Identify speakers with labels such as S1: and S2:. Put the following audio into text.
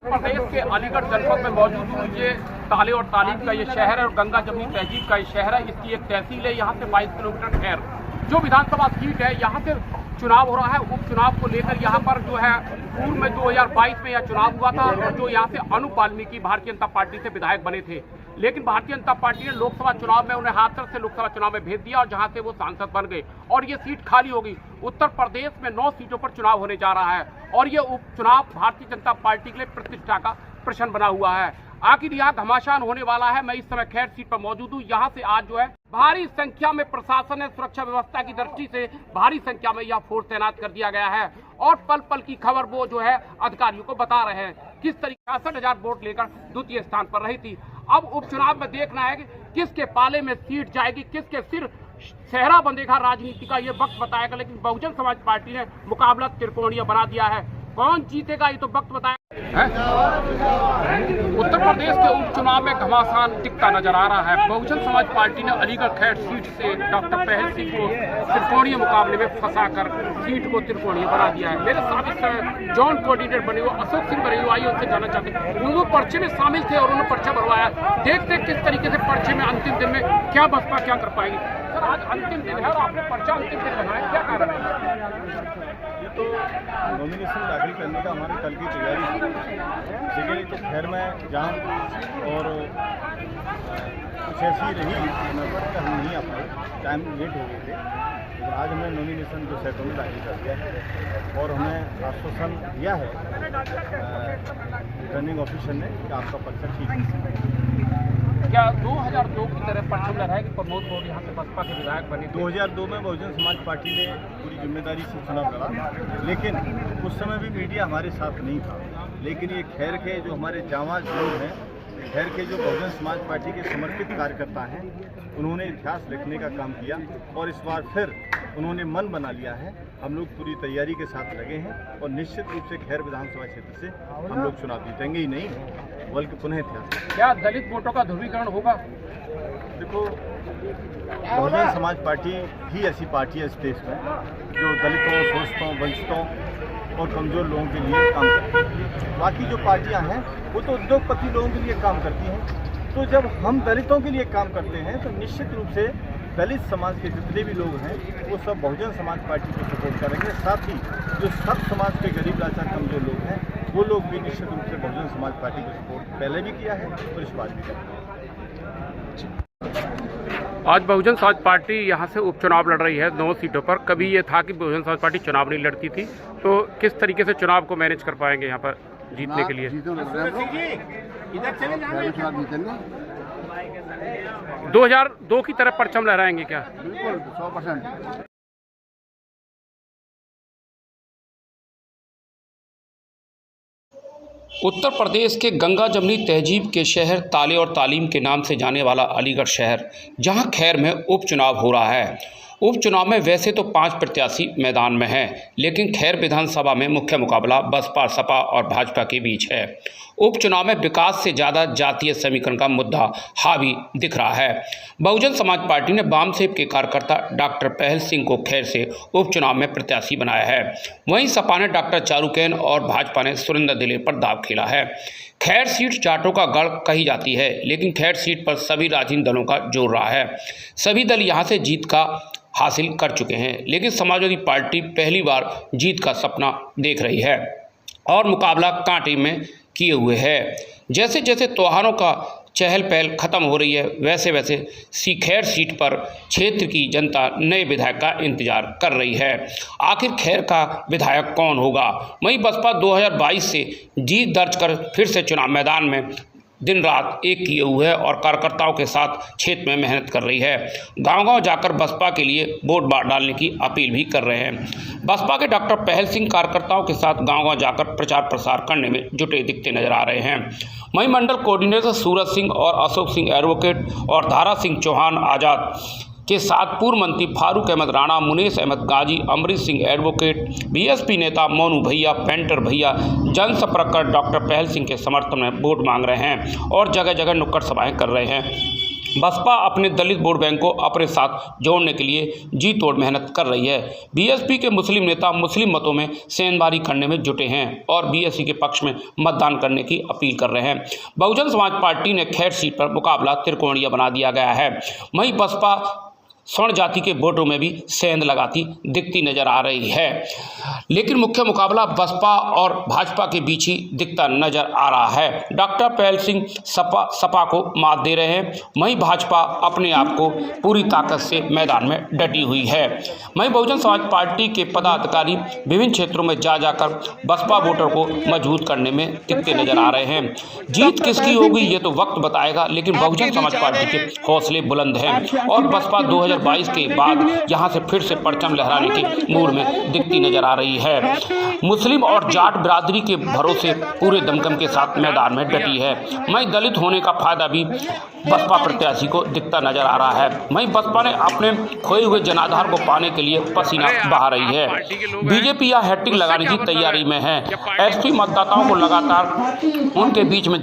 S1: प्रदेश के अलीगढ़ जनपद में मौजूद हूँ। ये ताले और तालीम का ये शहर है और गंगा जमुनी तहजीब का ये शहर है। इसकी एक तहसील है। यहाँ से 22 किलोमीटर खैर जो विधानसभा सीट है, यहाँ से चुनाव हो रहा है। उपचुनाव को लेकर यहाँ पर जो है पूर्व में 2022 में यह चुनाव हुआ था और जो यहाँ से अनूप वाल्मीकि भारतीय जनता पार्टी से विधायक बने थे, लेकिन भारतीय जनता पार्टी ने लोकसभा चुनाव में उन्हें हाथ से लोकसभा चुनाव में भेज दिया और जहां से वो सांसद बन गए और ये सीट खाली हो गई। उत्तर प्रदेश में 9 सीटों पर चुनाव होने जा रहा है और ये उपचुनाव भारतीय जनता पार्टी के लिए प्रतिष्ठा का प्रश्न बना हुआ है। आखिर यहाँ घमासान होने वाला है। मैं इस समय खैर सीट पर मौजूद हूँ। यहाँ से आज जो है भारी संख्या में प्रशासन ने सुरक्षा व्यवस्था की दृष्टि से भारी संख्या में यह फोर्स तैनात कर दिया गया है और पल पल की खबर वो जो है अधिकारियों को बता रहे हैं किस तरीके 66,000 वोट लेकर द्वितीय स्थान पर रही थी। अब उपचुनाव में देखना है कि किसके पाले में सीट जाएगी, किसके सिर सेहरा बंधेगा राजनीति का, ये वक्त बताएगा। लेकिन बहुजन समाज पार्टी ने मुकाबला त्रिकोणीय बना दिया है। कौन जीतेगा ये तो वक्त बताएगा। उत्तर प्रदेश के उपचुनाव में घमासान दिखता नजर आ रहा है। बहुजन समाज पार्टी ने अलीगढ़ खैर सीट से डॉक्टर पहल सिंह को त्रिकोणीय मुकाबले में फंसाकर सीट को त्रिकोणीय बना दिया है। मेरे साथ इस समय जॉन कोऑर्डिनेटर बने हुए अशोक सिंह बने हुए, आइए उनसे जानना चाहते हैं। वो पर्चे में शामिल थे और उन्होंने पर्चा भरवाया। देखते किस तरीके से पर्चे में अंतिम दिन में क्या बसपा क्या कर पाएगी। सर, आज अंतिम दिन है और आपने पर्चा अंतिम दिन बनाया, क्या कारण है?
S2: तो नॉमिनेशन दाखिल करने का हमारी कल की तैयारी थी। लेकिन तो खैर में जाम और कुछ ऐसी रही कि हम नहीं आ पाए, टाइम लेट हो गए थे। लेकिन आज हमने नॉमिनेशन जो सेटों में दाखिल कर दिया है और हमें आश्वासन दिया है रिटर्निंग ऑफिसर ने कि आपका पर्चा ठीक है।
S1: क्या 2002 की तरह परचम लहराएगी? प्रमोद गौड़ यहाँ से बसपा के विधायक बने।
S2: 2002 में बहुजन समाज पार्टी ने पूरी जिम्मेदारी से चुनाव लड़ा, लेकिन उस समय भी मीडिया हमारे साथ नहीं था। लेकिन ये खैर के जो हमारे जांबाज लोग हैं, खैर के जो बहुजन समाज पार्टी के समर्पित कार्यकर्ता हैं, उन्होंने इतिहास लिखने का काम किया और इस बार फिर उन्होंने मन बना लिया है। हम लोग पूरी तैयारी के साथ लगे हैं और निश्चित रूप से खैर विधानसभा क्षेत्र से हम लोग चुनाव जीतेंगे ही नहीं बल्कि पुनः इतिहास।
S1: क्या दलित वोटों का ध्रुवीकरण होगा?
S2: देखो, बहुजन समाज पार्टी ही ऐसी पार्टी है इस देश में जो दलितों, शोषितों, वंचितों और कमज़ोर लोगों के लिए काम करती है। बाकी जो पार्टियां हैं वो तो उद्योगपति लोगों के लिए काम करती हैं। तो जब हम दलितों के लिए काम करते हैं तो निश्चित रूप से दलित समाज के जितने भी लोग हैं वो सब बहुजन समाज पार्टी को सपोर्ट करेंगे। साथ ही जो सब समाज के गरीब लाचार कमजोर लोग हैं वो लोग भी निश्चित रूप से बहुजन समाज पार्टी को सपोर्ट पहले भी किया है और इस बार भी करेंगे।
S1: आज बहुजन समाज पार्टी यहाँ से उपचुनाव लड़ रही है 9 सीटों पर। कभी ये था कि बहुजन समाज पार्टी चुनाव नहीं लड़ती थी, तो किस तरीके से चुनाव को मैनेज कर पाएंगे यहाँ पर जीतने के लिए? 2002 की तरह परचम लहराएंगे क्या?
S3: बिल्कुल 100%।
S4: उत्तर प्रदेश के गंगा जमुनी तहजीब के शहर ताले और तालीम के नाम से जाने वाला अलीगढ़ शहर, जहां खैर में उपचुनाव हो रहा है। उपचुनाव में वैसे तो 5 प्रत्याशी मैदान में हैं, लेकिन खैर विधानसभा में मुख्य मुकाबला बसपा, सपा और भाजपा के बीच है। उपचुनाव में विकास से ज़्यादा जातीय समीकरण का मुद्दा हावी दिख रहा है। बहुजन समाज पार्टी ने वामसेप के कार्यकर्ता डॉक्टर पहल सिंह को खैर से उपचुनाव में प्रत्याशी बनाया है। वहीं सपा ने डॉक्टर चारुकेन और भाजपा ने सुरेंद्र दिले पर दाव खेला है। खैर सीट जाटों का गढ़ कही जाती है, लेकिन खैर सीट पर सभी राजनीतिक दलों का जोर रहा है। सभी दल यहाँ से जीत का हासिल कर चुके हैं, लेकिन समाजवादी पार्टी पहली बार जीत का सपना देख रही है और मुकाबला कांटे में किए हुए है। जैसे जैसे त्योहारों का चहल पहल खत्म हो रही है, वैसे वैसे खैर सीट पर क्षेत्र की जनता नए विधायक का इंतजार कर रही है। आखिर खैर का विधायक कौन होगा? वहीं बसपा 2022 से जीत दर्ज कर फिर से चुनाव मैदान में दिन रात एक किए हुए है और कार्यकर्ताओं के साथ क्षेत्र में मेहनत कर रही है। गांव-गांव जाकर बसपा के लिए वोट डालने की अपील भी कर रहे हैं। बसपा के डॉक्टर पहल सिंह कार्यकर्ताओं के साथ गांव-गांव जाकर प्रचार प्रसार करने में जुटे दिखते नजर आ रहे हैं। वहीं मंडल कोऑर्डिनेटर सूरज सिंह और अशोक सिंह एडवोकेट और धारा सिंह चौहान आज़ाद के साथ पूर्व मंत्री फारूक अहमद राणा, मुनीस अहमद गाजी, अमरीश सिंह एडवोकेट, बीएसपी नेता मोनू भैया, पेंटर भैया जनसंपर्क कर डॉक्टर पहल सिंह के समर्थन में वोट मांग रहे हैं और जगह जगह नुक्कड़ सभाएं कर रहे हैं। बसपा अपने दलित वोट बैंक को अपने साथ जोड़ने के लिए जी तोड़ मेहनत कर रही है। बीएसपी के मुस्लिम नेता मुस्लिम मतों में सेंधमारी करने में जुटे हैं और बीएसपी के पक्ष में मतदान करने की अपील कर रहे हैं। बहुजन समाज पार्टी ने खैर सीट पर मुकाबला त्रिकोणीय बना दिया गया है। वहीं बसपा स्वर्ण जाति के वोटों में भी सेंध लगाती दिखती नजर आ रही है, लेकिन मुख्य मुकाबला बसपा और भाजपा के बीच ही दिखता नजर आ रहा है। डॉक्टर पहल सिंह सपा को मात दे रहे हैं, वहीं भाजपा अपने आप को पूरी ताकत से मैदान में डटी हुई है। वहीं बहुजन समाज पार्टी के पदाधिकारी विभिन्न क्षेत्रों में जाकर बसपा वोटर को मजबूत करने में दिखते नजर आ रहे हैं। जीत किसकी होगी ये तो वक्त बताएगा, लेकिन बहुजन समाज पार्टी के हौसले बुलंद हैं और बसपा 2022 के बाद यहां से फिर से परचम लहराने के मूड में दिखती नजर आ रही है। मुस्लिम और जाट बिरादरी के भरोसे पूरे दमखम के साथ मैदान में डटी है। वहीं दलित होने का फायदा भी बसपा प्रत्याशी को दिखता नजर आ रहा है। वहीं बसपा ने अपने खोए हुए जनाधार को पाने के लिए पसीना बहा रही है। बीजेपी यह हैट्रिक लगाने की तैयारी में है। एसपी मतदाताओं को लगातार उनके बीच में